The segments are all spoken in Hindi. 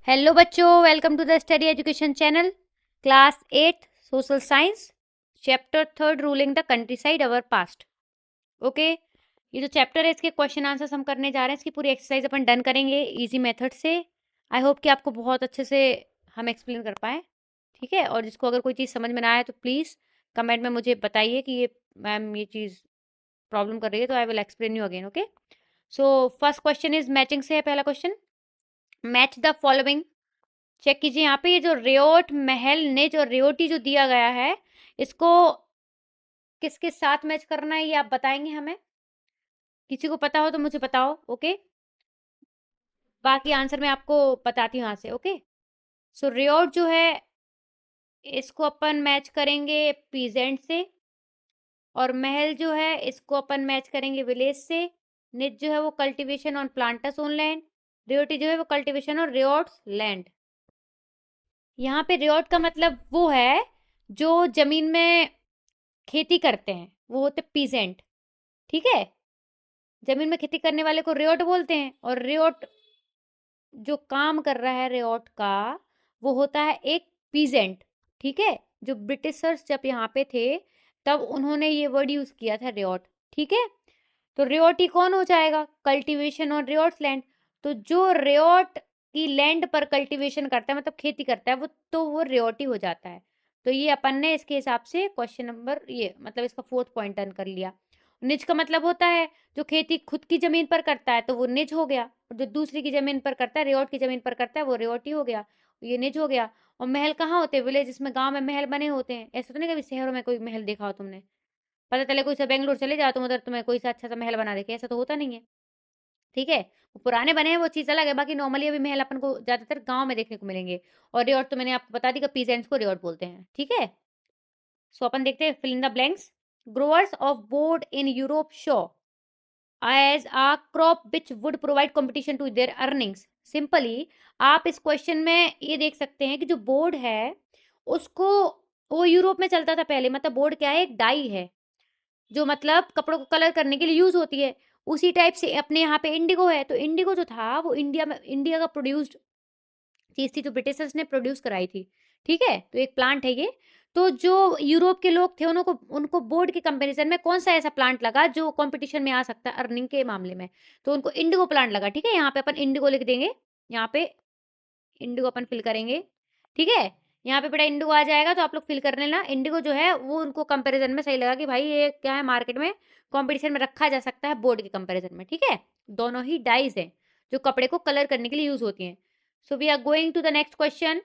हेलो बच्चों, welcome to the study education channel. Class 8 social science, chapter 3 ruling the countryside our past. Okay, ये जो चैप्टर है इसके क्वेश्चन आंसर्स हम करने जा रहे हैं। इसकी पूरी एक्सरसाइज अपन डन करेंगे इजी मेथड से। आई होप कि आपको बहुत अच्छे से हम एक्सप्लेन कर पाए, ठीक है। और जिसको अगर कोई चीज़ समझ में ना आए तो प्लीज़ कमेंट में मुझे बताइए कि ये मैम ये चीज़ प्रॉब्लम कर रही है, तो I will explain you again. Okay, so first question is matching से है। पहला question, match the following. Check कीजिए यहाँ पे, ये जो रेओट, महल, निज और रेओटी जो दिया गया है, इसको किसके साथ मैच करना है ये आप बताएंगे हमें। किसी को पता हो तो मुझे बताओ। ओके, बाकी आंसर मैं आपको बताती हूँ यहाँ से। ओके, सो रेओट जो है इसको अपन मैच करेंगे पीजेंट से, और महल जो है इसको अपन मैच करेंगे विलेज से। निज जो है वो cultivation on planters own land. Ryoti जो है वो कल्टीवेशन और रेओट्स लैंड। यहाँ पे रेओट का मतलब वो है जो जमीन में खेती करते हैं, वो होते पीजेंट, ठीक है। जमीन में खेती करने वाले को रेओट बोलते हैं। और रेओट जो काम कर रहा है रेओट का, वो होता है एक पीजेंट, ठीक है। जो ब्रिटिशर्स जब यहाँ पे थे तब उन्होंने ये वर्ड यूज किया था रेओट, ठीक है। तो रेओट ही कौन हो जाएगा, कल्टीवेशन और रेओट्स लैंड। तो जो रेओट की लैंड पर कल्टीवेशन करता है, मतलब खेती करता है, वो तो वो रेओटी हो जाता है। तो ये अपन ने इसके हिसाब से क्वेश्चन नंबर, ये मतलब इसका फोर्थ पॉइंट डन कर लिया। निज का मतलब होता है जो खेती खुद की जमीन पर करता है, तो वो निज हो गया। और जो दूसरी की जमीन पर करता है, रेओट की जमीन पर करता है, वो रेओटी हो गया, ये निज हो गया। और महल कहाँ होते हैं, विलेज, जिसमें गांव में महल बने होते हैं। ऐसा तो नहीं कभी शहरों में कोई महल देखा हो तुमने, पता चले कोई सा बेंगलोर चले जाओ तुम, उधर तुम्हें कोई सा अच्छा सा महल बना देखे, ऐसा तो होता नहीं है, ठीक है। वो पुराने बने हैं वो चीज अलग है, बाकी नॉर्मली अभी महल अपन को ज्यादातर गांव में देखने को मिलेंगे। और रेओट तो मैंने आपको बता दी कि पीजेंट्स को रेओट बोलते हैं, ठीक है। सो अपन देखते हैं fill in the blanks. Growers of बोर्ड in Europe show as a crop which would provide competition to their earnings. Simply आप इस क्वेश्चन में ये देख सकते हैं कि जो बोर्ड है उसको, वो यूरोप में चलता था पहले। मतलब बोर्ड क्या है, एक डाई है जो मतलब कपड़ों को कलर करने के लिए यूज होती है। उसी टाइप से अपने यहाँ पे इंडिगो है। तो इंडिगो जो था वो इंडिया में, इंडिया का प्रोड्यूस्ड चीज थी, जो ब्रिटिशर्स ने प्रोड्यूस कराई थी, ठीक है। तो एक प्लांट है ये। तो जो यूरोप के लोग थे उनको उनको बोर्ड के कंपैरिजन में कौन सा ऐसा प्लांट लगा जो कंपटीशन में आ सकता है अर्निंग के मामले में, तो उनको इंडिगो प्लांट लगा, ठीक है। यहाँ पे अपन इंडिगो लिख देंगे, यहाँ पे इंडिगो अपन फिल करेंगे, ठीक है। यहाँ पे बेटा इंडिगो आ जाएगा, तो आप लोग फिल कर लेना। इंडिगो जो है वो उनको कंपैरिजन में सही लगा कि भाई ये क्या है, मार्केट में कंपटीशन में रखा जा सकता है बोर्ड के कंपैरिजन में, ठीक है। दोनों ही डाइज हैं जो कपड़े को कलर करने के लिए यूज होती हैं। So we are going to the next question.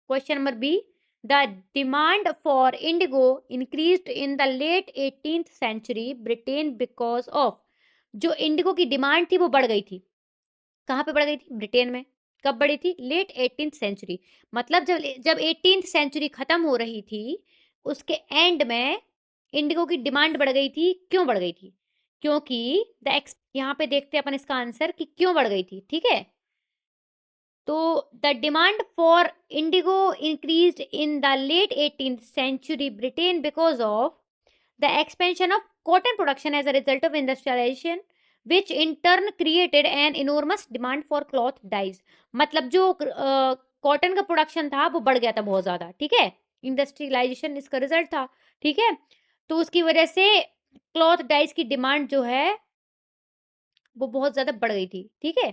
Question number B, the demand for indigo increased in the late 18th century Britain because of. जो इंडिगो की डिमांड थी वो बढ़ गई थी, कहाँ पे बढ़ गई थी, ब्रिटेन में। कब बढ़ी थी, लेट 18th सेंचुरी। मतलब जब जब 18th सेंचुरी खत्म हो रही थी, उसके एंड में इंडिगो की डिमांड बढ़ गई थी। क्यों बढ़ गई थी, क्योंकि यहाँ पे देखते हैं अपन इसका आंसर कि क्यों बढ़ गई थी, ठीक है। तो the demand for indigo increased in the late 18th century Britain because of the expansion of cotton production as a result of industrialization, which in turn created an enormous demand for cloth dyes। मतलब जो कॉटन का प्रोडक्शन था वो बढ़ गया था बहुत ज्यादा, ठीक है। इंडस्ट्रियलाइजेशन इसका रिजल्ट था, ठीक है। तो उसकी वजह से क्लॉथ डाइज की डिमांड जो है वो बहुत ज्यादा बढ़ गई थी, ठीक है।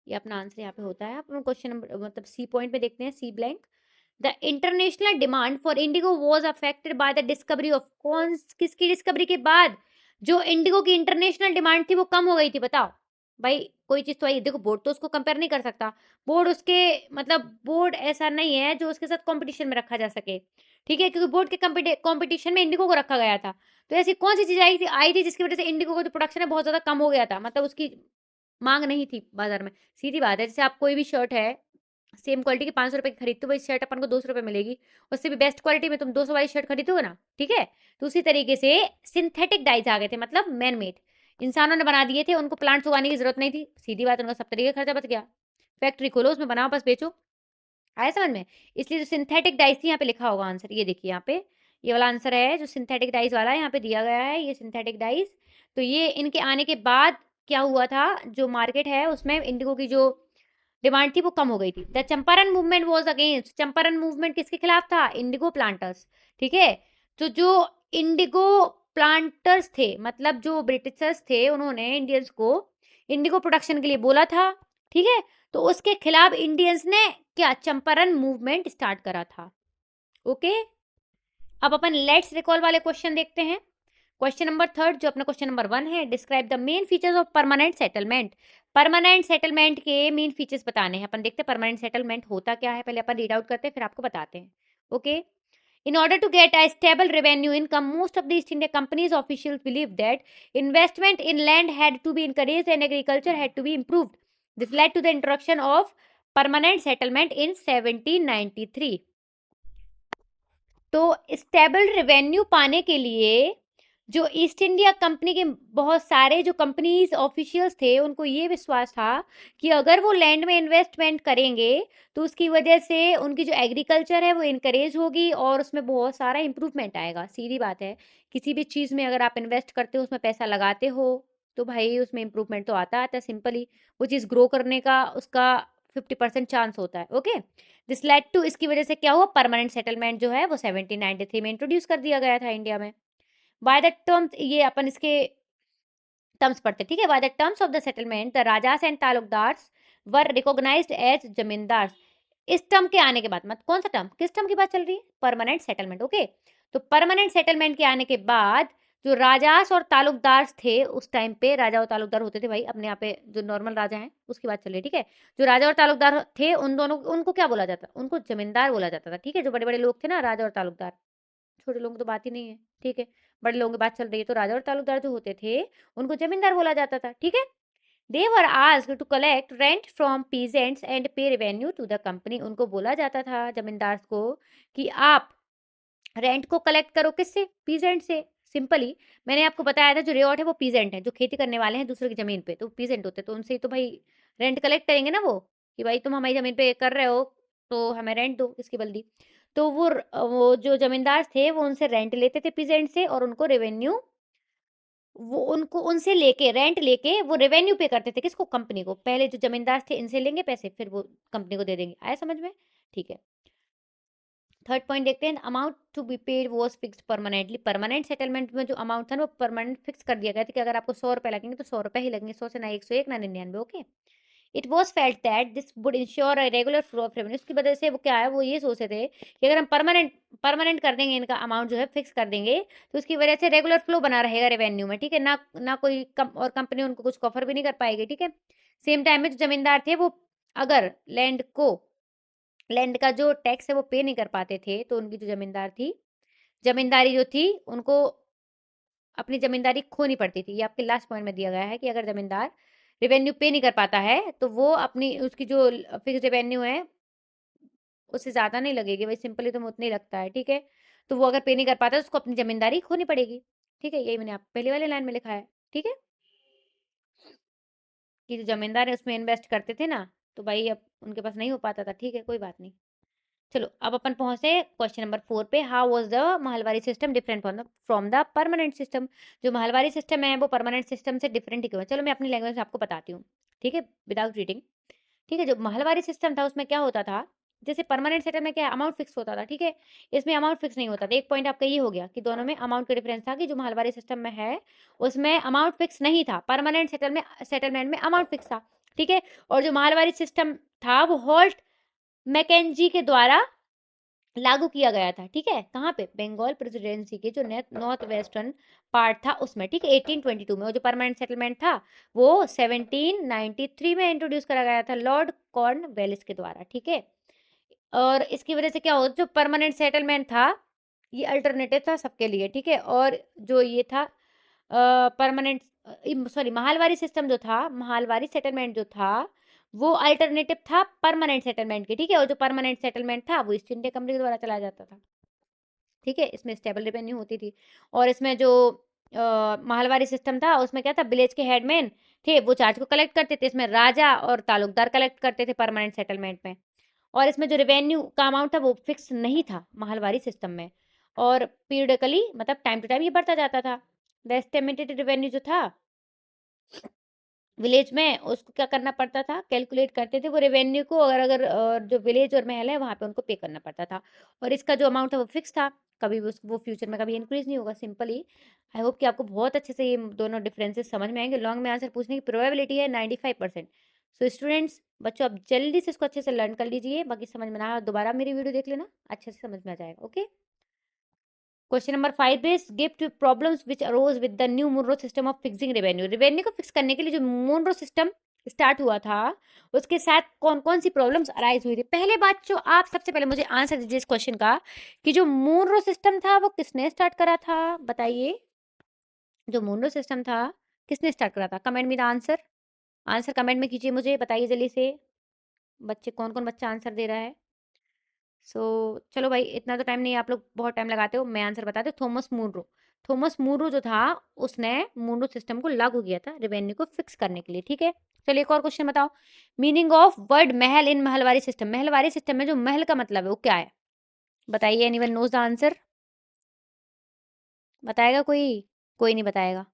ये अपना आंसर यहाँ पे होता है। अपन क्वेश्चन नंबर मतलब सी पॉइंट में देखते हैं, see blank. The international demand for indigo was affected by the discovery of, कौन किसकी डिस्कवरी के बाद जो इंडिगो की इंटरनेशनल डिमांड थी वो कम हो गई थी, बताओ भाई। कोई चीज तो आई, देखो बोर्ड तो उसको कंपेयर नहीं कर सकता। बोर्ड उसके मतलब बोर्ड ऐसा नहीं है जो उसके साथ कंपटीशन में रखा जा सके, ठीक है, क्योंकि बोर्ड के कंपटीशन में इंडिगो को रखा गया था। तो ऐसी कौन सी चीज आई थी जिसकी वजह से इंडिगो का जो प्रोडक्शन है बहुत ज्यादा कम हो गया था, मतलब उसकी मांग नहीं थी बाजार में। सीधी बात है, जैसे आप कोई भी शर्ट है सेम क्वालिटी की 500 रुपए की खरीदते हो, वही शर्ट अपन को 200 रुपए मिलेगी। उससे भी बेस्ट क्वालिटी में तुम 200 वाली शर्ट खरीदोगे ना, ठीक है। तो उसी तरीके से सिंथेटिक डाइज आ गए थे, मतलब मैन मेड, इंसानों ने बना दिए थे। उनको प्लांट्स उगाने की जरूरत नहीं थी, सीधी बात, उनका सब तरीके खर्चा बच गया। फैक्ट्री खोलो, उसमें बनाओ, बस बेचो। आया समझ में। इसलिए जो सिंथेटिक डाइज थी, यहाँ पे लिखा होगा आंसर, ये देखिए यहाँ पे, ये वाला आंसर है जो सिंथेटिक डाइज वाला है, यहाँ पे दिया गया है ये सिंथेटिक डाइज। तो ये इनके आने के बाद क्या हुआ था, जो मार्केट है उसमें इंडिगो की जो डिमांड थी वो कम हो गई थी। The Champaran movement was against, Champaran movement किसके खिलाफ था? इंडिगो प्लांटर्स, ठीक है। तो जो इंडिगो प्लांटर्स थे, मतलब जो ब्रिटिशर्स थे, उन्होंने इंडियंस को इंडिगो प्रोडक्शन के लिए बोला था, ठीक है। तो उसके खिलाफ इंडियंस ने क्या चंपारण मूवमेंट स्टार्ट करा था। ओके, अब अपन लेट्स रिकॉल वाले क्वेश्चन देखते हैं। क्वेश्चन नंबर 3 जो अपना क्वेश्चन नंबर 1 है, describe the main features of permanent settlement. Permanent settlement के मेन फीचर्स बताने हैं। अपन देखते हैं परमानेंट सेटलमेंट होता क्या है, पहले अपन रीड आउट करते हैं फिर आपको बताते हैं। Okay, in order to get a stable revenue income, most of the East India Company's officials believed that investment in land had to be encouraged and agriculture had to be improved. This led to the introduction of permanent settlement in 1793. तो स्टेबल रेवेन्यू पाने के लिए जो ईस्ट इंडिया कंपनी के बहुत सारे जो कंपनीज ऑफिशियल्स थे, उनको ये विश्वास था कि अगर वो लैंड में इन्वेस्टमेंट करेंगे तो उसकी वजह से उनकी जो एग्रीकल्चर है वो इनकरेज होगी और उसमें बहुत सारा इंप्रूवमेंट आएगा। सीधी बात है, किसी भी चीज़ में अगर आप इन्वेस्ट करते हो, उसमें पैसा लगाते हो, तो भाई उसमें इंप्रूवमेंट तो आता है सिंपली। वो चीज़ ग्रो करने का उसका 50% चांस होता है। ओके, दिस लेड टू, इसकी वजह से क्या हुआ, परमानेंट सेटलमेंट जो है वो 1793 में इंट्रोड्यूस कर दिया गया था इंडिया में। बाय द टर्म्स, ये अपन इसके टर्म्स पढ़ते, ठीक है। By the terms of the settlement the rajas and taluqdars were recognised as zamindars. इस टर्म के आने के बाद, मत कौन सा टर्म, किस टर्म की बात चल रही है, परमानेंट सेटलमेंट। ओके, तो परमानेंट सेटलमेंट के आने के बाद जो राजास और तालुकदार थे, उस टाइम पे राजा और तालुकदार होते थे भाई, अपने यहाँ पे जो नॉर्मल राजा हैं उसकी बात चल रही है, ठीक है। जो राजा और तालुकदार थे उन दोनों, उनको क्या बोला जाता, उनको जमींदार बोला जाता था, ठीक है। जो बड़े बड़े लोग थे ना, राजा और तालुकदार, छोटे लोगों की तो बात ही नहीं है, ठीक है। बड़े लोगों की बात चल रही है, तो राजा और तालुकदार जो होते थे उनको जमींदार बोला जाता था, ठीक है। They were asked to collect rent from peasants and pay revenue to the company. उनको बोला जाता था जमींदार को कि आप रेंट को कलेक्ट करो, किससे, पीजेंट से। सिंपली मैंने आपको बताया था जो रेवॉट है वो पीजेंट है, जो खेती करने वाले हैं दूसरे की जमीन पे, तो पीजेंट होते, तो उनसे ही तो भाई रेंट कलेक्ट करेंगे ना वो, कि भाई तुम हमारी जमीन पे कर रहे हो तो हमें रेंट दो, किसकी बल्दी। तो वो जो जमींदार थे वो उनसे रेंट लेते थे पीजेंट से, और उनको रेवेन्यू, वो उनको उनसे लेके रेंट लेके वो रेवेन्यू पे करते थे, किसको, कंपनी को। पहले जो जमींदार थे इनसे लेंगे पैसे, फिर वो कंपनी को दे देंगे। आया समझ में, ठीक है। थर्ड पॉइंट देखते हैं, amount to be paid was fixed permanently. Permanent settlement में जो अमाउंट था वो परमानेंट फिक्स कर दिया गया था कि अगर आपको 100 रुपए लगेंगे तो 100 रुपए ही लगेंगे, 100 से ना 101 ना 99। Okay, it was felt that this would ensure a regular flow of revenue. उसकी वजह से वो क्या है, वो ये सोचते थे कि अगर हम परमानेंट परमानेंट कर देंगे, इनका अमाउंट जो है फिक्स कर देंगे, तो उसकी वजह से रेगुलर फ्लो बना रहेगा रेवेन्यू में, ठीक है। ना ना कोई और कंपनी उनको कुछ ऑफर भी नहीं कर पाएगी, ठीक है। सेम टाइम में जो जमींदार थे वो अगर लैंड का जो टैक्स है वो पे नहीं कर पाते थे, तो उनकी जो जमींदारी जो थी उनको अपनी जमींदारी खोनी पड़ती थी। ये आपके लास्ट पॉइंट में दिया गया है कि अगर जमींदार रेवेन्यू पे नहीं कर पाता है तो वो अपनी उसकी जो फिक्स रेवेन्यू है उससे ज़्यादा नहीं लगेगी भाई, सिंपली तो उतना ही लगता है, ठीक है। तो वो अगर पे नहीं कर पाता तो उसको अपनी जमींदारी खोनी पड़ेगी, ठीक है। यही मैंने आप पहले वाले लाइन में लिखा है, ठीक है, कि जो जमींदार है उसमें इन्वेस्ट करते थे ना, तो भाई अब उनके पास नहीं हो पाता था, ठीक है, कोई बात नहीं। चलो अब अपन पहुंचे क्वेश्चन नंबर 4 पे। How was the Mahalwari system different from the permanent system. जो महलवारी सिस्टम है वो परमानेंट सिस्टम से डिफरेंट क्यों है, चलो मैं अपनी लैंग्वेज में आपको बताती हूँ, ठीक है, विदाउट रीडिंग। ठीक है, जो महलवारी सिस्टम था उसमें क्या होता था, जैसे परमानेंट सेटल में क्या अमाउंट फिक्स होता था, ठीक है। इसमें अमाउंट फिक्स नहीं होता था। एक पॉइंट आपका ये हो गया कि दोनों में अमाउंट का डिफरेंस था, कि जो महलवारी सिस्टम में है उसमें अमाउंट फिक्स नहीं था, परमानेंट सेटलमेंट में अमाउंट फिक्स था, ठीक है। और जो महलवारी सिस्टम था वो हॉल्ट मैकेंजी के द्वारा लागू किया गया था, ठीक है। कहाँ पे, बंगाल प्रेसिडेंसी के जो नॉर्थ वेस्टर्न पार्ट था उसमें, ठीक है, 1822 में। और जो परमानेंट सेटलमेंट था वो 1793 में इंट्रोड्यूस करा गया था लॉर्ड कॉर्नवेलिस के द्वारा, ठीक है। और इसकी वजह से क्या हो, जो परमानेंट सेटलमेंट था ये अल्टरनेटिव था सबके लिए, ठीक है। और जो ये था परमानेंट, सॉरी, महालवारी सिस्टम जो था, महालवारी सेटलमेंट जो था वो अल्टरनेटिव था परमानेंट सेटलमेंट के, ठीक है। और जो परमानेंट सेटलमेंट था वो ईस्ट इंडिया कंपनी के द्वारा चलाया जाता था, ठीक है। इसमें स्टेबल रेवेन्यू होती थी। और इसमें जो महलवारी सिस्टम था उसमें क्या था, विलेज के हेडमैन थे वो चार्ज को कलेक्ट करते थे, इसमें राजा और तालुकदार कलेक्ट करते थे परमानेंट सेटलमेंट में। और इसमें जो रेवेन्यू का अमाउंट था वो फिक्स नहीं था महलवारी सिस्टम में, और पीरियडिकली मतलब टाइम टू टाइम ये बढ़ता जाता था। द एस्टिमेटेड रेवेन्यू जो था विलेज में उसको क्या करना पड़ता था, कैलकुलेट करते थे वो रेवेन्यू को, और अगर जो विलेज और महल है वहाँ पे उनको पे करना पड़ता था, और इसका जो अमाउंट था वो फिक्स था, कभी भी वो फ्यूचर में कभी इंक्रीज नहीं होगा, सिंपली। आई होप कि आपको बहुत अच्छे से ये दोनों डिफरेंसेस समझ में आएंगे। लॉन्ग में आंसर पूछने की प्रोबेबिलिटी है 95%। सो स्टूडेंट्स, बच्चों, आप जल्दी से इसको अच्छे से लर्न कर लीजिए, बाकी समझ में ना आया दोबारा मेरी वीडियो देख लेना, अच्छे से समझ में आ जाएगा। Okay, question number 5 is give two problems which arose with the new Munro system of fixing revenue. Revenue को फिक्स करने के लिए जो मुनरो सिस्टम स्टार्ट हुआ था, उसके साथ कौन कौन सी प्रॉब्लम्स अराइज हुई थी। पहले बात, जो आप सबसे पहले मुझे आंसर दीजिए इस क्वेश्चन का, कि जो मुनरो सिस्टम था वो किसने स्टार्ट करा था, बताइए। जो मुनरो सिस्टम था किसने स्टार्ट करा था, कमेंट में द आंसर। आंसर कमेंट में कीजिए, मुझे बताइए जल्दी से। बच्चे, कौन कौन बच्चा आंसर दे रहा है। चलो भाई, इतना तो टाइम नहीं, आप लोग बहुत टाइम लगाते हो, मैं आंसर बताती हूँ। थॉमस मूनरो। थॉमस मूनरो जो था, उसने मूनरो सिस्टम को लागू किया था रेवेन्यू को फिक्स करने के लिए, ठीक है। चलिए एक और क्वेश्चन बताओ। Meaning of word Mahal in Mahalwari system. Mahalwari system में जो महल का मतलब है वो क्या है, बताइए। एनीवन नोज द आंसर, बताएगा कोई? कोई नहीं बताएगा।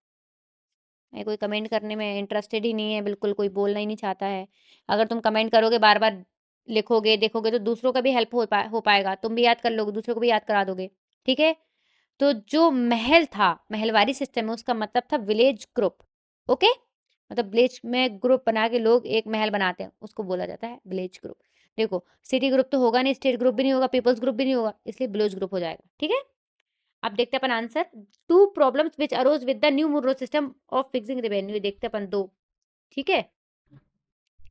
कोई कमेंट करने में इंटरेस्टेड ही नहीं है, बिल्कुल कोई बोलना ही नहीं चाहता है। अगर तुम कमेंट करोगे, बार बार लिखोगे, देखोगे, तो दूसरों का भी हेल्प हो पाएगा, तुम भी याद कर लोगे, दूसरों को भी याद करा दोगे, ठीक है। तो जो महल था, महलवारी सिस्टम में, उसका मतलब था विलेज ग्रुप। ओके, मतलब विलेज में ग्रुप बना के लोग एक महल बनाते हैं, उसको बोला जाता है विलेज ग्रुप। देखो, सिटी ग्रुप तो होगा नहीं, स्टेट ग्रुप भी नहीं होगा, पीपल्स ग्रुप भी नहीं होगा, इसलिए विलेज ग्रुप हो जाएगा, ठीक है। अब देखते हैं अपन answer. Two problems which arose with the new Munro system of fixing revenue, देखते हैं अपन दो, ठीक है।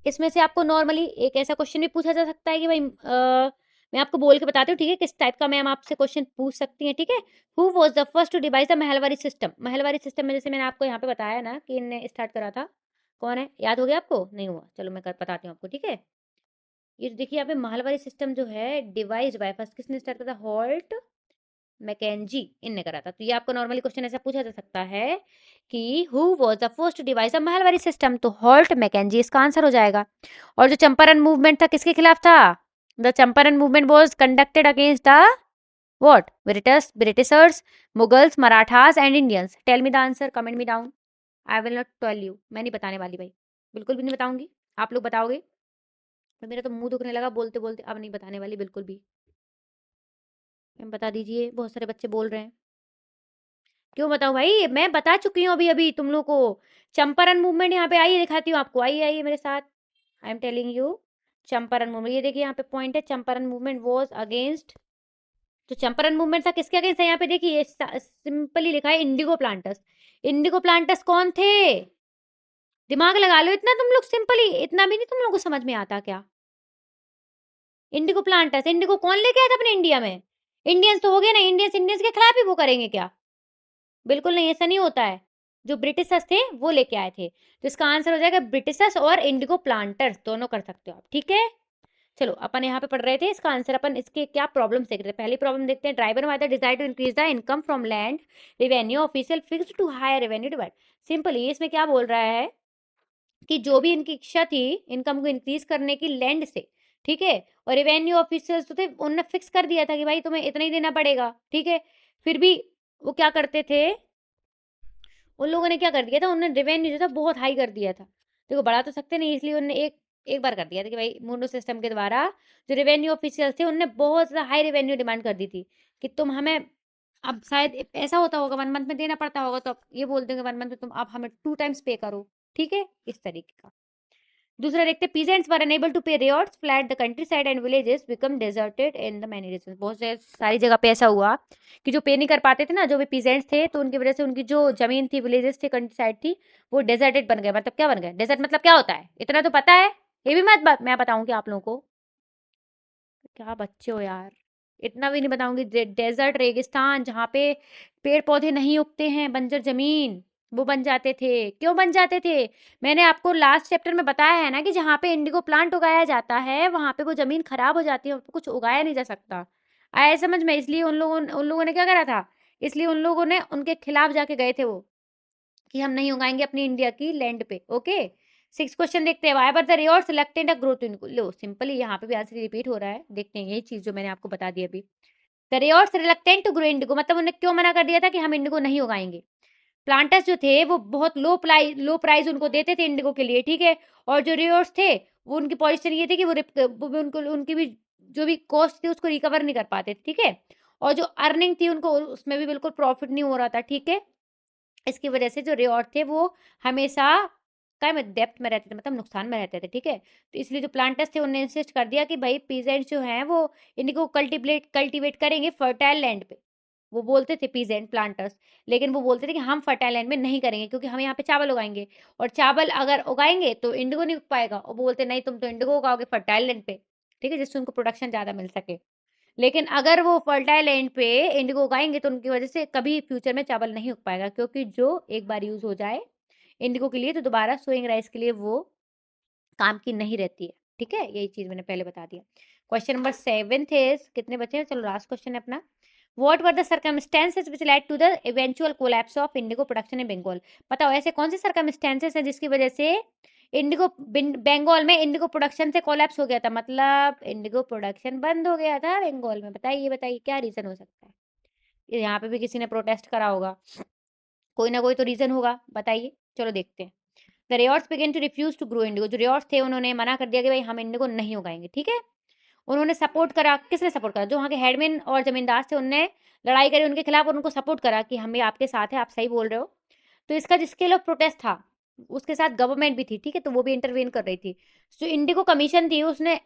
इसमें से आपको नॉर्मली एक ऐसा क्वेश्चन भी पूछा जा सकता है कि भाई, मैं आपको बोल के बताती हूँ, ठीक है, किस टाइप का मैम आपसे क्वेश्चन पूछ सकती हैं, ठीक है। Who was the first to devise the Mahalwari system. Mahalwari system में जैसे मैंने आपको यहाँ पे बताया ना कि इनने स्टार्ट करा था, कौन है, याद हो गया आपको? नहीं हुआ, चलो मैं बताती हूँ आपको, ठीक है। ये देखिए यहाँ पे महलवारी सिस्टम जो है डिवाइस बाय, फर्स्ट किसने स्टार्ट करा था, हॉल्ट मैकेंजी, इनने करा था। तो ये आपको नॉर्मली क्वेश्चन ऐसा पूछा जा सकता है कि who was the first device of Mahalwari system, तो हॉल्ट मैकेंजी इसका आंसर हो जाएगा। और जो चंपारण मूवमेंट था किसके खिलाफ था, the Champaran movement was conducted against the what, Britishers, Mughals, Marathas and Indians. Tell me the answer, comment me down. I will not tell you, मैं नहीं बताने वाली भाई, बिल्कुल भी नहीं बताऊंगी, आप लोग बताओगे। तो मेरा तो मुंह दुखने लगा बोलते बोलते, अब नहीं बताने वाली बिल्कुल भी। बता दीजिए, बहुत सारे बच्चे बोल रहे हैं। क्यों बताऊं भाई, मैं बता चुकी हूँ अभी अभी तुम लोग को। चंपारण मूवमेंट यहाँ पे आइए, दिखाती हूँ आपको, आइए आइए मेरे साथ। I am telling you, Champaran movement, ये देखिए यहाँ पे पॉइंट है, चंपारण मूवमेंट वॉज अगेंस्ट। जो चंपारण मूवमेंट था किसके अगेंस्ट है, यहाँ पे देखिए सिंपली लिखा है इंडिगो प्लांटर्स। इंडिगो प्लांटर्स कौन थे, दिमाग लगा लो इतना, तुम लोग सिंपली इतना भी नहीं तुम लोग को समझ में आता क्या। इंडिगो प्लांटर्स, इंडिगो कौन लेके आया था अपने इंडिया में, इंडियंस तो हो गए ना, इंडियंस इंडियंस के खिलाफ ही वो करेंगे क्या, बिल्कुल नहीं, ऐसा नहीं होता है। जो ब्रिटिशर्स थे वो लेके आए थे, तो इसका आंसर हो जाएगा ब्रिटिशर्स और इंडिगो प्लांटर्स, दोनों कर सकते हो आप, ठीक है। चलो अपन यहाँ पे पढ़ रहे थे, इसका आंसर अपन इसके क्या प्रॉब्लम्स देख रहे थे। पहली प्रॉब्लम देखते हैं, driver whether desire to increase the income from land revenue official fixed to higher revenue divide. Simply इसमें क्या बोल रहा है कि जो भी इनकी इच्छा थी इनकम को इंक्रीज करने की लैंड से, ठीक है, और रेवेन्यू ऑफिसर्स थे उन्होंने फिक्स कर दिया था कि भाई तुम्हें इतना ही देना पड़ेगा, ठीक है। फिर भी वो क्या करते थे, उन लोगों ने क्या कर दिया था, उन्होंने रेवेन्यू जो था बहुत हाई कर दिया था। देखो बढ़ा तो सकते नहीं, इसलिए उन्होंने एक एक बार कर दिया था कि भाई मोनो सिस्टम के द्वारा जो रेवेन्यू ऑफिशियल थे उन्होंने बहुत ज़्यादा हाई रेवेन्यू डिमांड कर दी थी कि तुम हमें, अब शायद ऐसा होता होगा 1 मंथ में देना पड़ता होगा, तो अब ये बोल देंगे 1 मंथ में तुम आप हमें 2 टाइम्स पे करो, ठीक है, इस तरीके का। दूसरा देखते हैं, peasants were unable to pay ryots fled the countryside and villages become deserted in the many region. बहुत सारी जगह पे ऐसा हुआ कि जो पे नहीं कर पाते थे ना, जो भी पीजेंट्स थे, तो उनकी वजह से उनकी जो जमीन थी, विलेजेस थे, कंट्री साइड थी, वो डेजर्टेड बन गए। मतलब क्या बन गए, डेजर्ट मतलब क्या होता है, इतना तो पता है, ये भी मैं बताऊंगी आप लोगों को। क्या बच्चे हो यार, इतना भी नहीं बताऊंगी। डेजर्ट, रेगिस्तान, जहाँ पे पेड़ पौधे नहीं उगते हैं, बंजर जमीन, वो बन जाते थे। क्यों बन जाते थे, मैंने आपको लास्ट चैप्टर में बताया है ना कि जहाँ पे इंडिगो प्लांट उगाया जाता है वहां पे वो जमीन खराब हो जाती है, कुछ उगाया नहीं जा सकता। आया समझ में, इसलिए उन लोगों ने क्या करा था, इसलिए उन लोगों ने उनके खिलाफ जाके गए थे वो, कि हम नहीं उगाएंगे अपनी इंडिया की लैंड पे। ओके, 6 क्वेश्चन देखते हैं। Why were the rewards reluctant a growth इनको, लो सिंपली यहाँ पे भी आंसर रिपीट हो रहा है, देखते हैं यही चीज जो मैंने आपको बता दी अभी। The rewards reluctant to grow indigo, मतलब उन्हें क्यों मना कर दिया था कि हम इंडिगो नहीं उगाएंगे। प्लांटर्स जो थे वो बहुत लो प्राइस उनको देते थे इंडिगो के लिए, ठीक है। और जो रियोर्स थे वो उनकी पोजीशन ये थी कि वो भी उनको उनकी भी जो भी कॉस्ट थी उसको रिकवर नहीं कर पाते थे, ठीक है। और जो अर्निंग थी उनको उसमें भी बिल्कुल प्रॉफिट नहीं हो रहा था, ठीक है। इसकी वजह से जो रिवॉर्ड थे वो हमेशा क्या में डेप्थ में रहते थे, मतलब नुकसान में रहते थे, ठीक है। तो इसलिए जो प्लांटर्स थे उन्होंने इंसिस्ट कर दिया कि भाई पीजेंट्स जो हैं वो इनको कल्टीवेट करेंगे फर्टाइल लैंड पे। वो बोलते थे पीजेंट प्लांटर्स, लेकिन वो बोलते थे कि हम फर्टाइल लैंड में नहीं करेंगे क्योंकि हम यहाँ पे चावल उगाएंगे, और चावल अगर उगाएंगे तो इंडिगो नहीं उग पाएगा। और वो बोलते नहीं, तुम तो इंडिगो उगाओगे फर्टाइल लैंड पे, ठीक है, जिससे उनको प्रोडक्शन ज्यादा मिल सके। लेकिन अगर वो फर्टाइल लैंड पे इंडिगो उगाएँगे तो उनकी वज़ह से कभी फ्यूचर में चावल नहीं उग पाएगा, क्योंकि जो एक बार यूज़ हो जाए इंडिगो के लिए तो दोबारा सोइंग राइस के लिए वो काम की नहीं रहती है, ठीक है? यही चीज़ मैंने पहले बता दिया। क्वेश्चन नंबर 7th इज़, कितने बचे हैं? चलो लास्ट क्वेश्चन है अपना। What were the circumstances which led to the eventual collapse of indigo production in Bengal? बताओ ऐसे कौन से सर्कमस्टेंसेस हैं जिसकी वज़ह से इंडिगो बंगाल में इंडिगो प्रोडक्शन से कोलैप्स हो गया था, मतलब इंडिगो प्रोडक्शन बंद हो गया था बंगाल में। बताइए, बताइए क्या रीज़न हो सकता है? यहाँ पे भी किसी ने प्रोटेस्ट करा होगा, कोई ना कोई तो रीज़न होगा, बताइए। चलो देखते हैं। The ryots began to refuse to grow indigo. जो रियॉर्ड्स थे उन्होंने मना कर दिया कि भाई हम इंडिगो नहीं उगाएँगे, ठीक है? उन्होंने सपोर्ट करा, किसने सपोर्ट करा? जो वहाँ के हेडमैन और ज़मींदार थे उनने लड़ाई करी उनके खिलाफ और उनको सपोर्ट करा कि हम भी आपके साथ हैं, आप सही बोल रहे हो। तो इसका जो स्केल ऑफ प्रोटेस्ट था, उसके साथ गवर्नमेंट भी थी, ठीक है? तो वो भी इंटरवेन कर रही थी। जो इंडिगो कमीशन थी उसने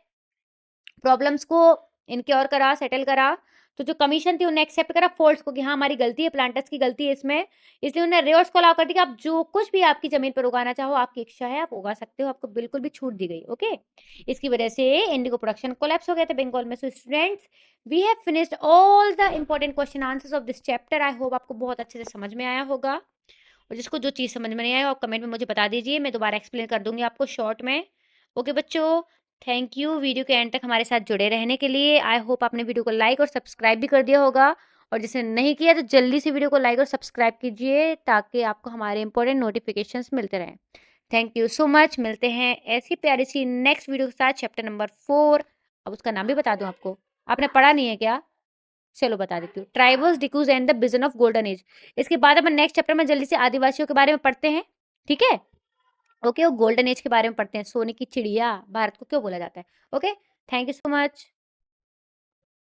प्रॉब्लम्स को इनक्योर करा, सेटल करा। तो जो कमीशन थी उन्होंने एक्सेप्ट करा फॉल्ट्स को कि हाँ, हमारी गलती है, प्लांटर्स की गलती है इसमें। इसलिए उन्होंने रियर्स को अलाउ कर दिया कि आप जो कुछ भी आपकी ज़मीन पर उगाना चाहो, आपकी इच्छा है, आप उगा सकते हो, आपको बिल्कुल भी छूट दी गई, ओके? इसकी वजह से इंडिगो प्रोडक्शन कोलैप्स हो गए थे बंगाल में। So students, we have finished all the important question answers of this chapter. I hope आपको बहुत अच्छे से समझ में आया होगा। और जिसको जो चीज़ समझ में नहीं आया, आप कमेंट में मुझे बता दीजिए, मैं दोबारा एक्सप्लेन कर दूँगी आपको शॉर्ट में। ओके बच्चों, थैंक यू वीडियो के एंड तक हमारे साथ जुड़े रहने के लिए। आई होप आपने वीडियो को लाइक और सब्सक्राइब भी कर दिया होगा, और जिसने नहीं किया तो जल्दी से वीडियो को लाइक और सब्सक्राइब कीजिए ताकि आपको हमारे इंपॉर्टेंट नोटिफिकेशंस मिलते रहें। Thank you so much. मिलते हैं ऐसी प्यारी सी नेक्स्ट वीडियो के साथ, चैप्टर नंबर 4। अब उसका नाम भी बता दूँ आपको, आपने पढ़ा नहीं है क्या? चलो बता देती हूँ, tribals, dikus and the vision of golden age. इसके बाद अपन नेक्स्ट चैप्टर में जल्दी से आदिवासियों के बारे में पढ़ते हैं, ठीक है? ओके, वो गोल्डन एज के बारे में पढ़ते हैं, सोने की चिड़िया भारत को क्यों बोला जाता है। Okay, thank you so much.